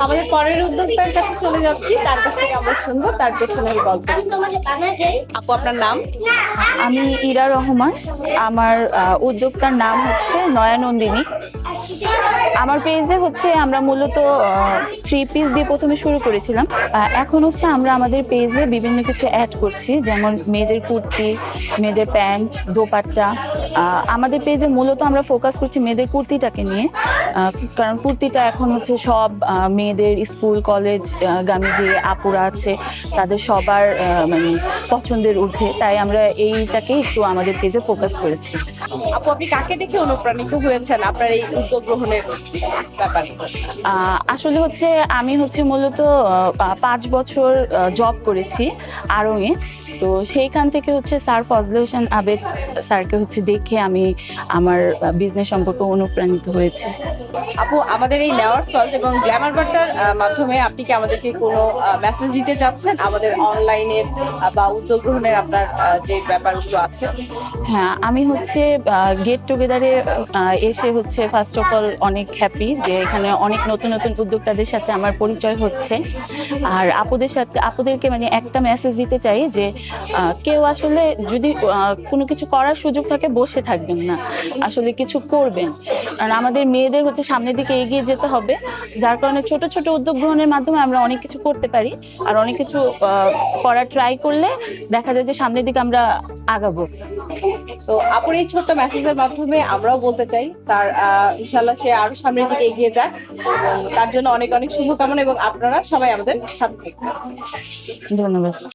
আমাদের পরের উদ্যোক্তার কাছে চলে যাচ্ছি, তার কাছ থেকে আমরা শুনবো তার পেছনের গল্প। আপু, আপনার নাম? আমি ইরা রহমান। আমার উদ্যোক্তার নাম হচ্ছে নয়ানন্দিনী। আমার পেজে হচ্ছে আমরা মূলত 3 পিস দিয়ে প্রথমে শুরু করেছিলাম। এখন হচ্ছে আমরা আমাদের পেজে বিভিন্ন কিছু অ্যাড করছি, যেমন মেয়েদের কুর্তি, মেয়েদের প্যান্ট, দোপাট্টা। আমাদের পেজে মূলত আমরা ফোকাস করছি মেয়েদের কুর্তিটাকে নিয়ে, কারণ কুর্তিটা এখন হচ্ছে সব মেয়েদের স্কুল কলেজ গামী যে আপুরা আছে তাদের সবার মানে পছন্দের ঊর্ধ্বে, তাই আমরা এইটাকে একটু আমাদের পেজে ফোকাস করেছি। আপু, আপনি কাকে দেখে অনুপ্রাণিত হয়েছেন আপনার এই উদ্যোগ গ্রহণের ব্যাপারে? আসলে হচ্ছে আমি হচ্ছে মূলত 5 বছর জব করেছি আড়ংয়ে। তো সেইখান থেকে হচ্ছে স্যার ফজলে হোসেন আবেদ স্যারকে হচ্ছে দেখে আমি আমার বিজনেস সম্পর্কে অনুপ্রাণিত হয়েছি। আপু, আমাদের এই নেওয়ার্স ওয়ার্ল্ড এবং গ্ল্যামার বার্তার মাধ্যমে আপনি কি আমাদেরকে কোনো মেসেজ দিতে চাচ্ছেন আমাদের অনলাইনের বা উদ্যোগ গ্রহণের আপনার যে ব্যাপারগুলো আছে? হ্যাঁ, আমি হচ্ছে গেট টুগেদারে এসে হচ্ছে ফার্স্ট অফ অল অনেক হ্যাপি যে এখানে অনেক নতুন নতুন উদ্যোক্তাদের সাথে আমার পরিচয় হচ্ছে। আর আপুদেরকে মানে একটা মেসেজ দিতে চাই যে কেউ আসলে যদি কোনো কিছু করার সুযোগ থাকে বসে থাকবেন না, আসলে কিছু করবেন। কারণ আমাদের মেয়েদের হচ্ছে সামনের দিকে এগিয়ে যেতে হবে, যার কারণে ছোট ছোট উদ্যোগ গ্রহণের মাধ্যমে আমরা অনেক কিছু করতে পারি। আর অনেক কিছু করার ট্রাই করলে দেখা যায় যে সামনের দিকে আমরা আগাবো। তো আপুর এই ছোট্ট মেসেজের মাধ্যমে আমরাও বলতে চাই তার ইনশাল্লাহ সে আরো সামনের দিকে এগিয়ে যায়, এবং তার জন্য অনেক অনেক শুভকামনা, এবং আপনারা সবাই আমাদের সাথে থাকবেন। ধন্যবাদ।